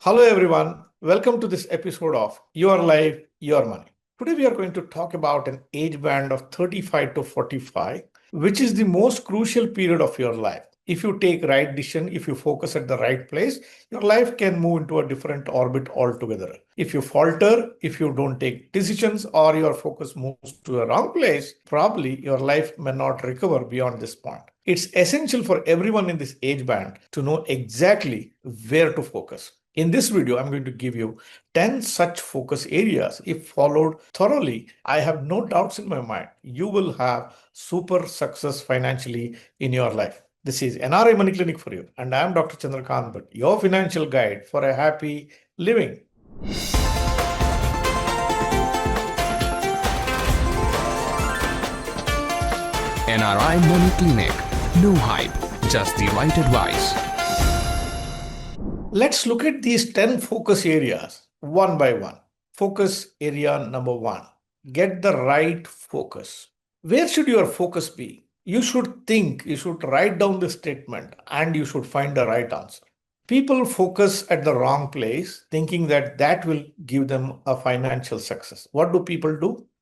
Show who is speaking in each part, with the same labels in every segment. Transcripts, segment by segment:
Speaker 1: Hello, everyone. Welcome to this episode of Your Life, Your Money. Today, we are going to talk about an age band of 35 to 45, which is the most crucial period of your life. If you take right decision, if you focus at the right place, your life can move into a different orbit altogether. If you falter, if you don't take decisions, or your focus moves to a wrong place, probably your life may not recover beyond this point. It's essential for everyone in this age band to know exactly where to focus. In this video, I'm going to give you 10 such focus areas. If followed thoroughly, I have no doubts in my mind, you will have super success financially in your life. This is NRI Money Clinic for you, and I am Dr. Chandrakant Bhatt, your financial guide for a happy living.
Speaker 2: NRI Money Clinic. No hype, just the right advice.
Speaker 1: Let's look at these 10 focus areas one by one. Focus area number one, get the right focus. Where should your focus be? You should think, you should write down the statement, and you should find the right answer. People focus at the wrong place, thinking that will give them a financial success. What do?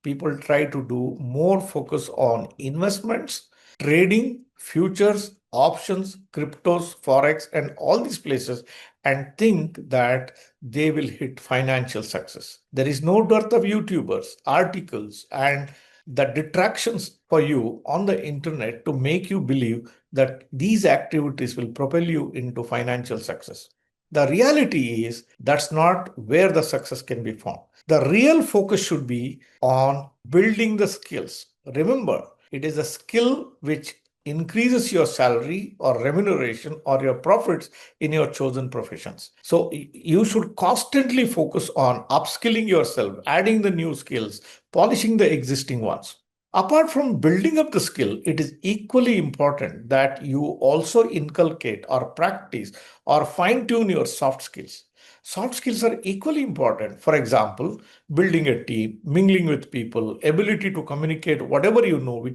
Speaker 1: People try to do more focus on investments, trading, futures, options, cryptos, forex, and all these places, and think that they will hit financial success. There is no dearth of YouTubers, articles, and the detractions for you on the internet to make you believe that these activities will propel you into financial success. The reality is that's not where the success can be found. The real focus should be on building the skills. Remember, it is a skill which increases your salary or remuneration or your profits in your chosen professions. So you should constantly focus on upskilling yourself, adding the new skills, polishing the existing ones. Apart from building up the skill, it is equally important that you also inculcate or practice or fine tune your soft skills. Soft skills are equally important. For example, building a team, mingling with people, ability to communicate whatever you know,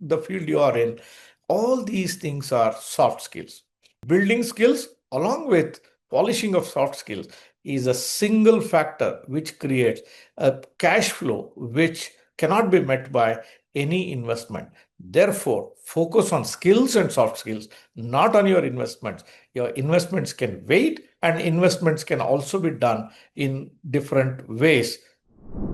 Speaker 1: the field you are in, all these things are soft skills. Building skills along with polishing of soft skills is a single factor which creates a cash flow which cannot be met by any investment. Therefore, focus on skills and soft skills, not on your investments. Your investments can wait, and investments can also be done in different ways.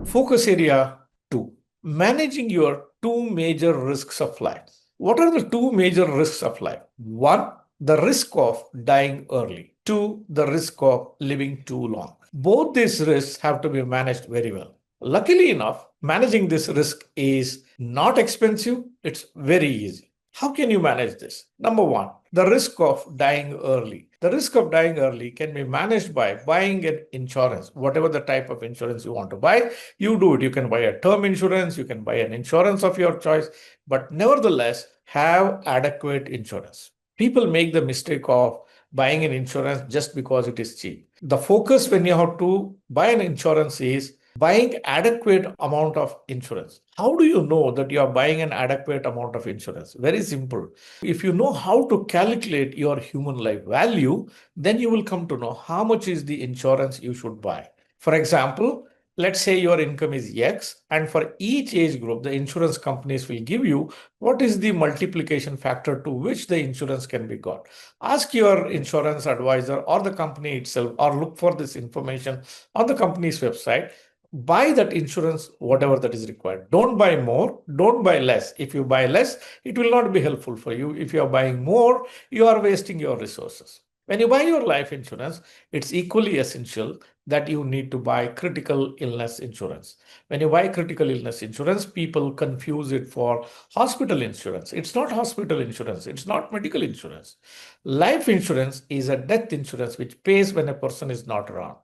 Speaker 1: Focus area 2, managing your two major risks of life. What are the two major risks of life? One, the risk of dying early. Two, the risk of living too long. Both these risks have to be managed very well. Luckily enough, managing this risk is not expensive. It's very easy. How can you manage this? Number one, the risk of dying early. The risk of dying early can be managed by buying an insurance, whatever the type of insurance you want to buy. You do it. You can buy a term insurance, you can buy an insurance of your choice, but nevertheless, have adequate insurance. People make the mistake of buying an insurance just because it is cheap. The focus when you have to buy an insurance is buying adequate amount of insurance. How do you know that you are buying an adequate amount of insurance? Very simple. If you know how to calculate your human life value, then you will come to know how much is the insurance you should buy. For example, let's say your income is X, and for each age group, the insurance companies will give you what is the multiplication factor to which the insurance can be got. Ask your insurance advisor or the company itself, or look for this information on the company's website. Buy that insurance, whatever that is required. Don't buy more, don't buy less. If you buy less, it will not be helpful for you. If you are buying more, you are wasting your resources. When you buy your life insurance, it's equally essential that you need to buy critical illness insurance. When you buy critical illness insurance, people confuse it for hospital insurance. It's not hospital insurance. It's not medical insurance. Life insurance is a death insurance which pays when a person is not around.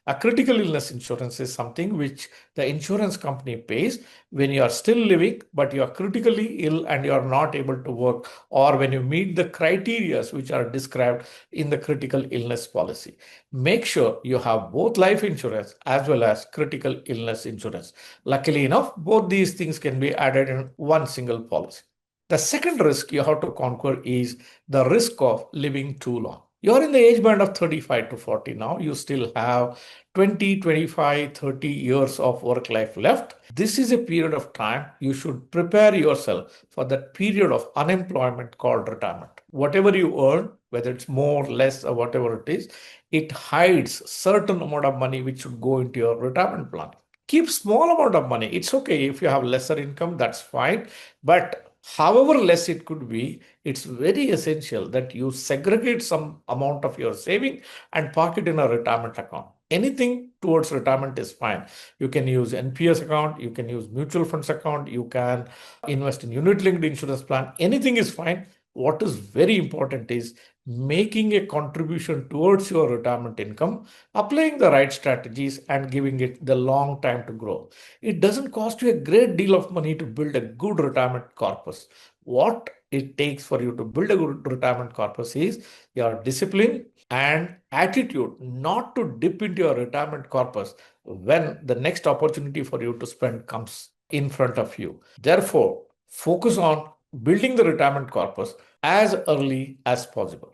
Speaker 1: A critical illness insurance is something which the insurance company pays when you are still living, but you are critically ill and you are not able to work, or when you meet the criteria which are described in the critical illness policy. Make sure you have both life insurance as well as critical illness insurance. Luckily enough, both these things can be added in one single policy. The second risk you have to conquer is the risk of living too long. You're in the age band of 35 to 40 now. You still have 20, 25, 30 years of work life left. This is a period of time you should prepare yourself for that period of unemployment called retirement. Whatever you earn, whether it's more, less, or whatever it is, it hides certain amount of money which should go into your retirement plan. Keep small amount of money. It's okay if you have lesser income, that's fine. But however less it could be, it's very essential that you segregate some amount of your saving and park it in a retirement account. Anything towards retirement is fine. You can use NPS account, you can use mutual funds account, you can invest in unit linked insurance plan. Anything is fine. What is very important is making a contribution towards your retirement income, applying the right strategies, and giving it the long time to grow. It doesn't cost you a great deal of money to build a good retirement corpus. What it takes for you to build a good retirement corpus is your discipline and attitude not to dip into your retirement corpus when the next opportunity for you to spend comes in front of you. Therefore, focus on building the retirement corpus as early as possible.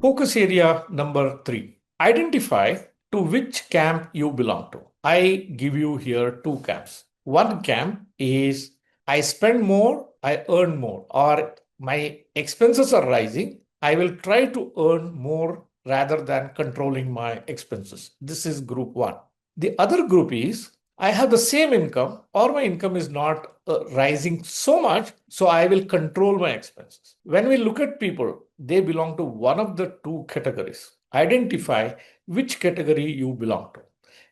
Speaker 1: Focus area number 3. Identify to which camp you belong to. I give you here two camps. One camp is I spend more, I earn more, or my expenses are rising. I will try to earn more rather than controlling my expenses. This is group 1. The other group is I have the same income or my income is not rising so much, so I will control my expenses. When we look at people, they belong to one of the two categories. Identify which category you belong to.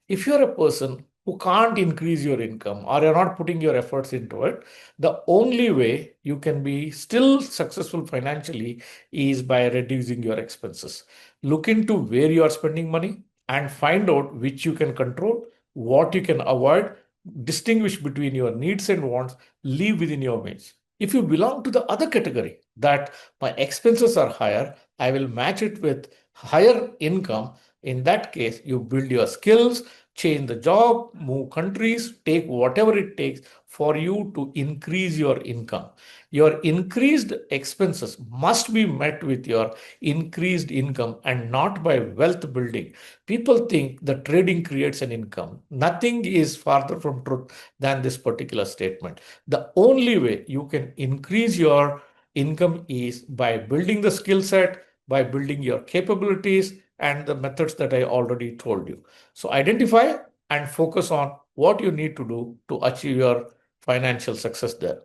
Speaker 1: If you're a person who can't increase your income or you're not putting your efforts into it, the only way you can be still successful financially is by reducing your expenses. Look into where you are spending money and find out which you can control, what you can avoid, distinguish between your needs and wants, live within your means. If you belong to the other category, that my expenses are higher, I will match it with higher income. In that case, you build your skills, change the job, move countries, take whatever it takes for you to increase your income. Your increased expenses must be met with your increased income and not by wealth building. People think the trading creates an income. Nothing is farther from truth than this particular statement. The only way you can increase your income is by building the skill set, by building your capabilities, and the methods that I already told you. So identify and focus on what you need to do to achieve your financial success there.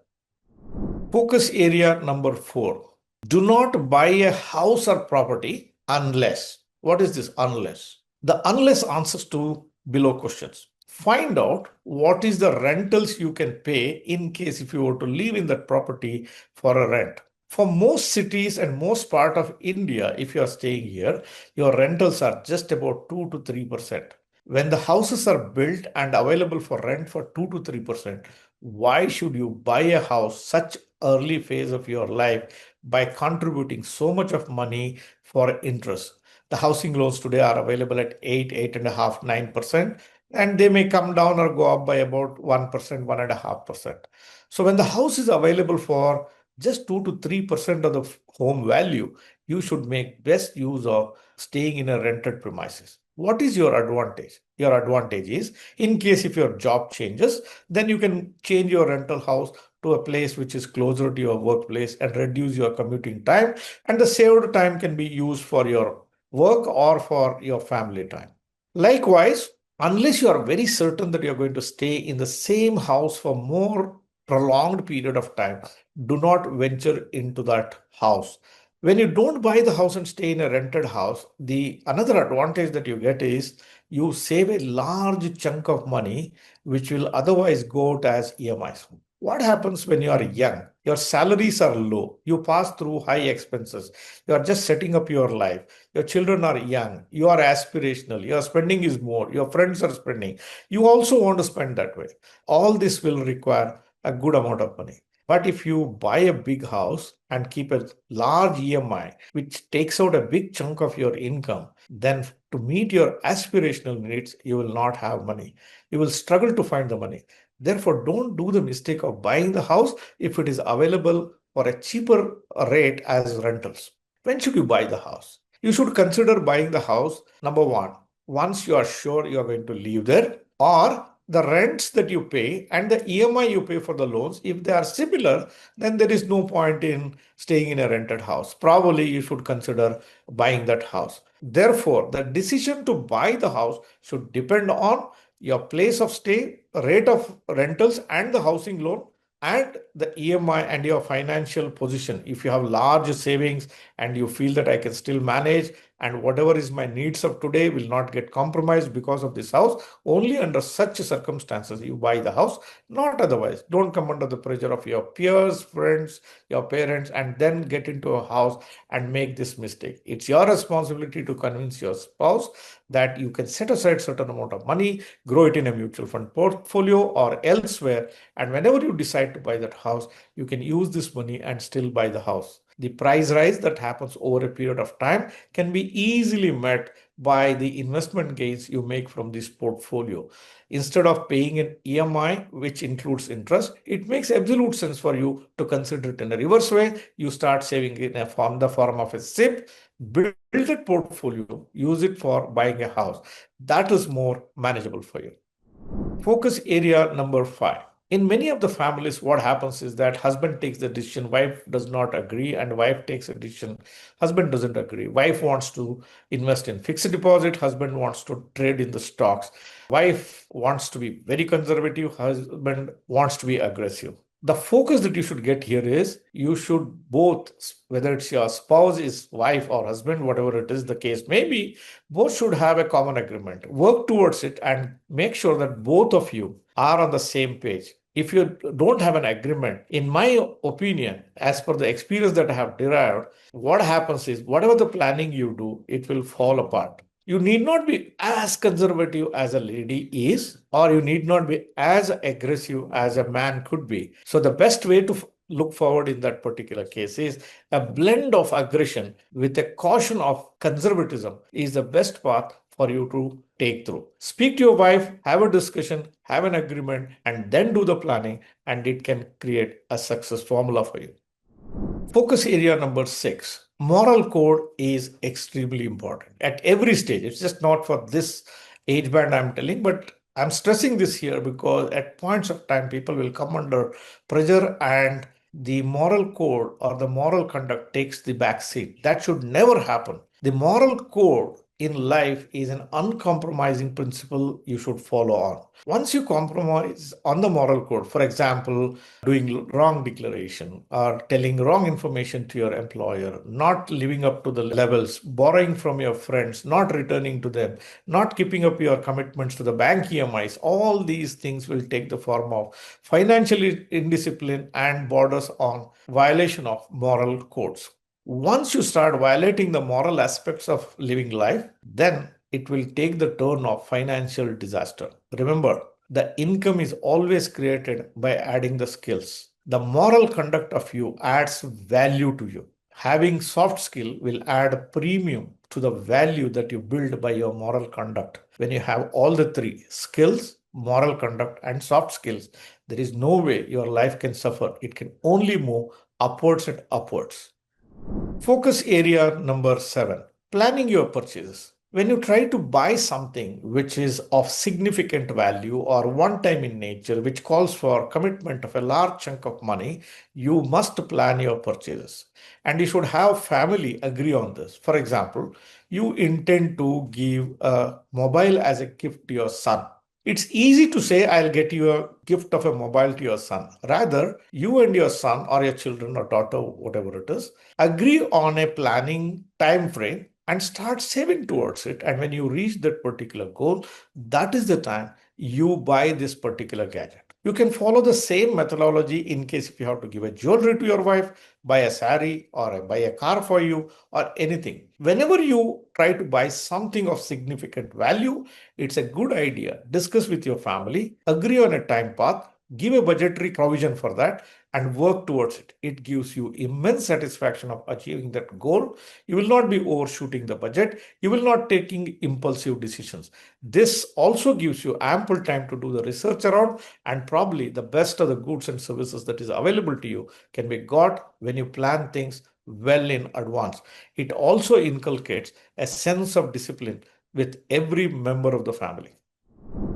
Speaker 1: Focus area number 4. Do not buy a house or property unless. What is this unless? The unless answers to below questions. Find out what is the rentals you can pay in case if you were to live in that property for a rent. For most cities and most part of India, if you are staying here, your rentals are just about 2 to 3%. When the houses are built and available for rent for 2 to 3%, why should you buy a house such early phase of your life by contributing so much of money for interest? The housing loans today are available at 8, 8.5, 9%, and they may come down or go up by about 1%, 1.5%. So when the house is available for just 2 to 3% of the home value, you should make best use of staying in a rented premises. What is your advantage? Your advantage is in case if your job changes, then you can change your rental house to a place which is closer to your workplace and reduce your commuting time. And the saved time can be used for your work or for your family time. Likewise, unless you are very certain that you're going to stay in the same house for more prolonged period of time, do not venture into that house. When you don't buy the house and stay in a rented house, the another advantage that you get is you save a large chunk of money which will otherwise go out as EMIs. What happens when you are young? Your salaries are low. You pass through high expenses. You are just setting up your life. Your children are young. You are aspirational. Your spending is more. Your friends are spending. You also want to spend that way. All this will require a good amount of money. But if you buy a big house and keep a large EMI, which takes out a big chunk of your income, then to meet your aspirational needs, you will not have money. You will struggle to find the money. Therefore, don't do the mistake of buying the house if it is available for a cheaper rate as rentals. When should you buy the house? You should consider buying the house, number one, once you are sure you are going to live there, or the rents that you pay and the EMI you pay for the loans, if they are similar, then there is no point in staying in a rented house. Probably you should consider buying that house. Therefore, the decision to buy the house should depend on your place of stay, rate of rentals, and the housing loan, and the EMI and your financial position. If you have large savings and you feel that I can still manage and whatever is my needs of today will not get compromised because of this house, only under such circumstances you buy the house, not otherwise. Don't come under the pressure of your peers, friends, your parents, and then get into a house and make this mistake. It's your responsibility to convince your spouse that you can set aside certain amount of money, grow it in a mutual fund portfolio or elsewhere, and whenever you decide to buy that house, you can use this money and still buy the house. The price rise that happens over a period of time can be easily met by the investment gains you make from this portfolio. Instead of paying an EMI, which includes interest, it makes absolute sense for you to consider it in a reverse way. You start saving in the form of a SIP, build that portfolio, use it for buying a house. That is more manageable for you. Focus area number 5. In many of the families, what happens is that husband takes the decision, wife does not agree, and wife takes a decision, husband doesn't agree. Wife wants to invest in fixed deposit, husband wants to trade in the stocks. Wife wants to be very conservative, husband wants to be aggressive. The focus that you should get here is you should both, whether it's your spouse is wife or husband, whatever it is the case may be, both should have a common agreement. Work towards it and make sure that both of you are on the same page. If you don't have an agreement, in my opinion, as per the experience that I have derived, what happens is whatever the planning you do, it will fall apart. You need not be as conservative as a lady is, or you need not be as aggressive as a man could be. So, the best way to look forward in that particular case is a blend of aggression with a caution of conservatism is the best path for you to take through. Speak to your wife, have a discussion, have an agreement, and then do the planning, and it can create a success formula for you. Focus area number 6. Moral code is extremely important at every stage. It's just not for this age band I'm telling, but I'm stressing this here because at points of time, people will come under pressure and the moral code or the moral conduct takes the back seat. That should never happen. The moral code in life is an uncompromising principle you should follow on. Once you compromise on the moral code, for example, doing wrong declaration or telling wrong information to your employer, not living up to the levels, borrowing from your friends, not returning to them, not keeping up your commitments to the bank EMIs, all these things will take the form of financial indiscipline and borders on violation of moral codes. Once you start violating the moral aspects of living life, then it will take the turn of financial disaster. Remember, the income is always created by adding the skills. The moral conduct of you adds value to you. Having soft skill will add a premium to the value that you build by your moral conduct. When you have all the three skills, moral conduct, and soft skills, there is no way your life can suffer. It can only move upwards and upwards. Focus area number 7. Planning your purchases. When you try to buy something which is of significant value or one time in nature, which calls for commitment of a large chunk of money, you must plan your purchases. And you should have family agree on this. For example, you intend to give a mobile as a gift to your son. It's easy to say, I'll get you a gift of a mobile to your son. Rather, you and your son or your children or daughter, whatever it is, agree on a planning time frame and start saving towards it. And when you reach that particular goal, that is the time you buy this particular gadget. You can follow the same methodology in case if you have to give a jewelry to your wife, buy a sari or buy a car for you or anything. Whenever you try to buy something of significant value, it's a good idea. Discuss with your family, agree on a time path, give a budgetary provision for that and work towards it. It gives you immense satisfaction of achieving that goal. You will not be overshooting the budget. You will not taking impulsive decisions. This also gives you ample time to do the research around, and probably the best of the goods and services that is available to you can be got when you plan things well in advance. It also inculcates a sense of discipline with every member of the family.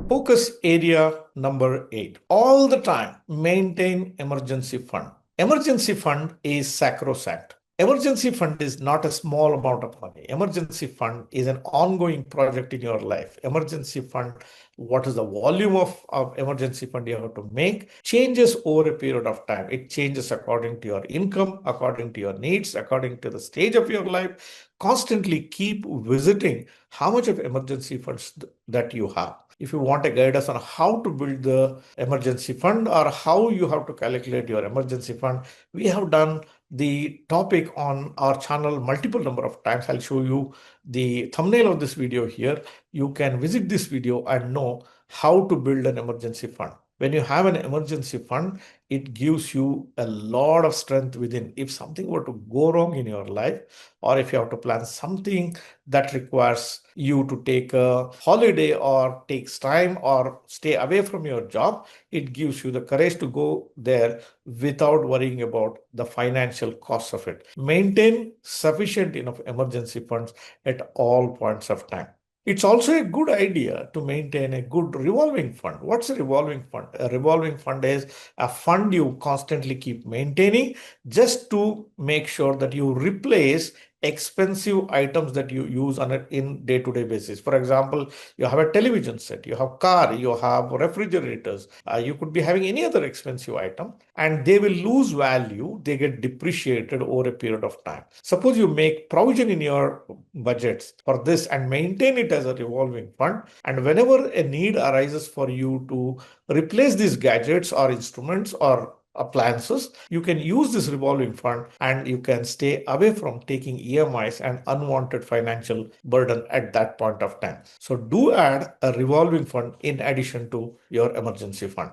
Speaker 1: Focus area number 8. All the time, maintain emergency fund. Emergency fund is sacrosanct. Emergency fund is not a small amount of money. Emergency fund is an ongoing project in your life. Emergency fund, what is the volume of emergency fund you have to make, changes over a period of time. It changes according to your income, according to your needs, according to the stage of your life. Constantly keep visiting how much of emergency funds that you have. If you want a guidance on how to build the emergency fund or how you have to calculate your emergency fund, we have done the topic on our channel multiple number of times. I'll show you the thumbnail of this video here. You can visit this video and know how to build an emergency fund. When you have an emergency fund, it gives you a lot of strength within. If something were to go wrong in your life, or if you have to plan something that requires you to take a holiday or takes time or stay away from your job, it gives you the courage to go there without worrying about the financial cost of it. Maintain sufficient enough emergency funds at all points of time. It's also a good idea to maintain a good revolving fund. What's a revolving fund? A revolving fund is a fund you constantly keep maintaining just to make sure that you replace expensive items that you use on a in day-to-day basis. For example, you have a television set, you have car, you have refrigerators, you could be having any other expensive item, and they will lose value. They get depreciated over a period of time. Suppose you make provision in your budgets for this and maintain it as a revolving fund, and whenever a need arises for you to replace these gadgets or instruments or appliances, you can use this revolving fund and you can stay away from taking EMIs and unwanted financial burden at that point of time. So do add a revolving fund in addition to your emergency fund.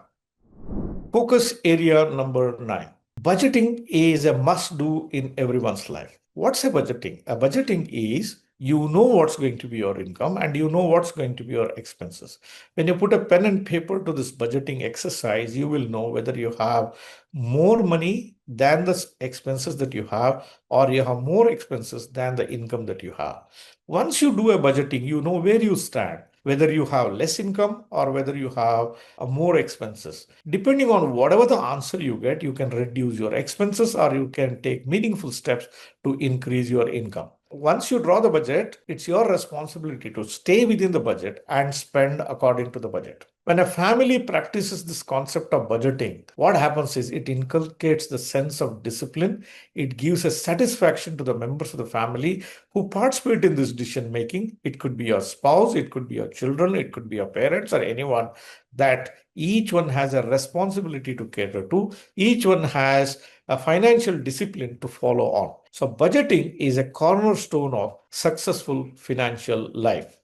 Speaker 1: Focus area number 9. Budgeting is a must do in everyone's life. What's a budgeting? A budgeting is you know what's going to be your income and you know what's going to be your expenses. When you put a pen and paper to this budgeting exercise, you will know whether you have more money than the expenses that you have, or you have more expenses than the income that you have. Once you do a budgeting, you know where you stand, whether you have less income or whether you have more expenses. Depending on whatever the answer you get, you can reduce your expenses or you can take meaningful steps to increase your income. Once you draw the budget, it's your responsibility to stay within the budget and spend according to the budget. When a family practices this concept of budgeting, what happens is it inculcates the sense of discipline. It gives a satisfaction to the members of the family who participate in this decision making. It could be your spouse, it could be your children, it could be your parents or anyone, that each one has a responsibility to cater to. Each one has a financial discipline to follow on. So budgeting is a cornerstone of successful financial life.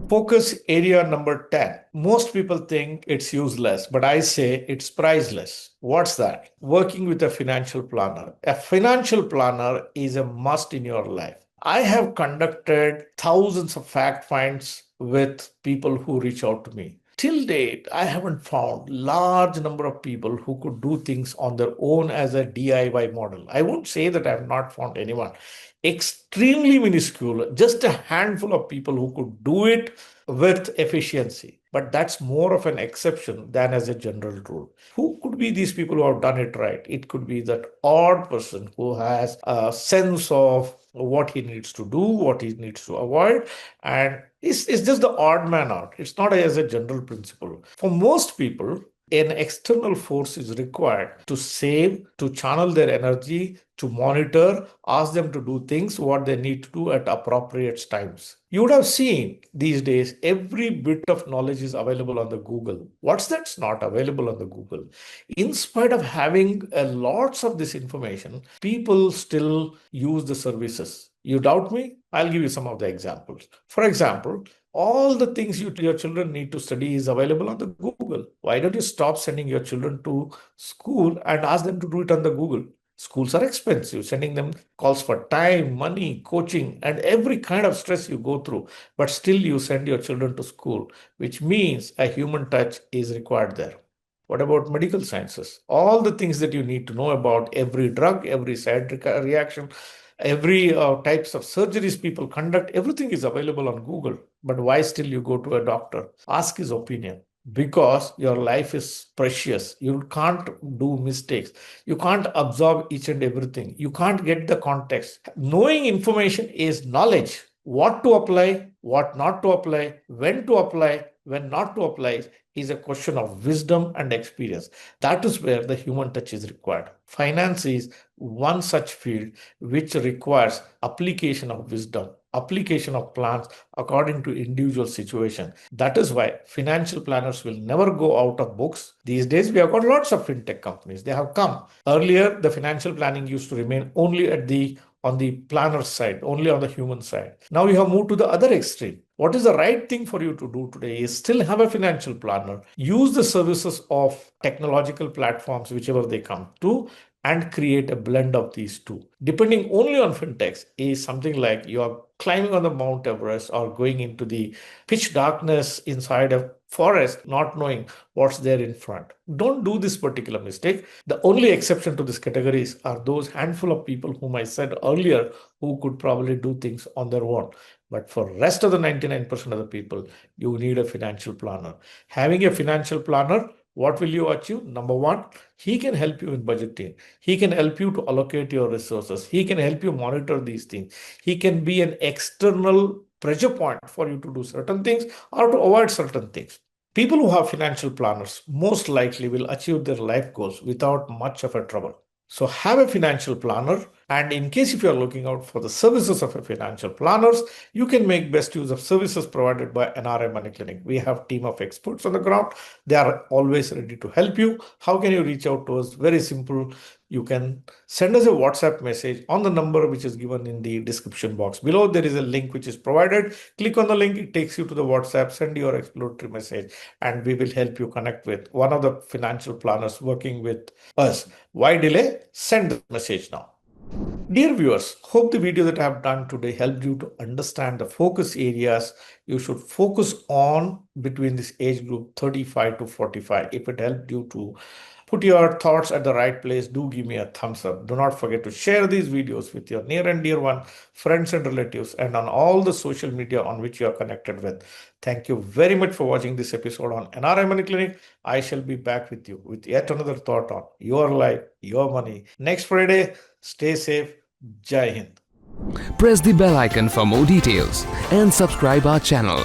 Speaker 1: Focus area number 10. Most people think it's useless, but I say it's priceless. What's that? Working with a financial planner. A financial planner is a must in your life. I have conducted thousands of fact finds with people who reach out to me. Till date, I haven't found large number of people who could do things on their own as a DIY model. I won't say that I have not found anyone. Extremely minuscule, just a handful of people who could do it with efficiency. But that's more of an exception than as a general rule. Who could be these people who have done it right? It could be that odd person who has a sense of what he needs to do, what he needs to avoid, and it's just the odd man out. It's not as a general principle. For most people, an external force is required to save, to channel their energy, to monitor, ask them to do things what they need to do at appropriate times. You would have seen these days every bit of knowledge is available on the Google. What's that's not available on the Google? In spite of having lots of this information, people still use the services. You doubt me? I'll give you some of the examples. For example, all the things your children need to study is available on the Google. Why don't you stop sending your children to school and ask them to do it on the Google? Schools are expensive. Sending them calls for time, money, coaching, and every kind of stress you go through. But still you send your children to school, which means a human touch is required there. What about medical sciences? All the things that you need to know about every drug, every side reaction, every types of surgeries people conduct, everything is available on Google. But why still you go to a doctor? Ask his opinion. Because your life is precious. You can't do mistakes. You can't absorb each and everything. You can't get the context. Knowing information is knowledge. What to apply, what not to apply, when to apply, when not to apply is a question of wisdom and experience. That is where the human touch is required. Finance is one such field which requires application of wisdom, application of plans according to individual situation. That is why financial planners will never go out of books. These days, we have got lots of fintech companies. They have come. Earlier, the financial planning used to remain only on the planner side, only on the human side. Now you have moved to the other extreme. What is the right thing for you to do today is still have a financial planner, use the services of technological platforms, whichever they come to, and create a blend of these two. Depending only on fintechs is something like you are climbing on the Mount Everest or going into the pitch darkness inside a forest, not knowing what's there in front. Don't do this particular mistake. The only exception to this categories are those handful of people whom I said earlier who could probably do things on their own. But for rest of the 99% of the people, you need a financial planner. Having a financial planner, what will you achieve? Number one, he can help you in budgeting. He can help you to allocate your resources. He can help you monitor these things. He can be an external pressure point for you to do certain things or to avoid certain things. People who have financial planners most likely will achieve their life goals without much of a trouble. So have a financial planner, and in case if you are looking out for the services of a financial planners, you can make best use of services provided by NRI Money Clinic. We have a team of experts on the ground. They are always ready to help you. How can you reach out to us? Very simple. You can send us a WhatsApp message on the number which is given in the description box below. There is a link which is provided. Click on the link, it takes you to the WhatsApp. Send your exploratory message and we will help you connect with one of the financial planners working with us. Why delay? Send the message now. Dear viewers, hope the video that I have done today helped you to understand the focus areas you should focus on between this age group 35 to 45. If it helped you to put your thoughts at the right place, do give me a thumbs up. Do not forget to share these videos with your near and dear one, friends and relatives, and on all the social media on which you are connected with. Thank you very much for watching this episode on NRI Money Clinic. I shall be back with you with yet another thought on your life, your money. Next Friday, stay safe. Jai Hind.
Speaker 2: Press the bell icon for more details and subscribe our channel.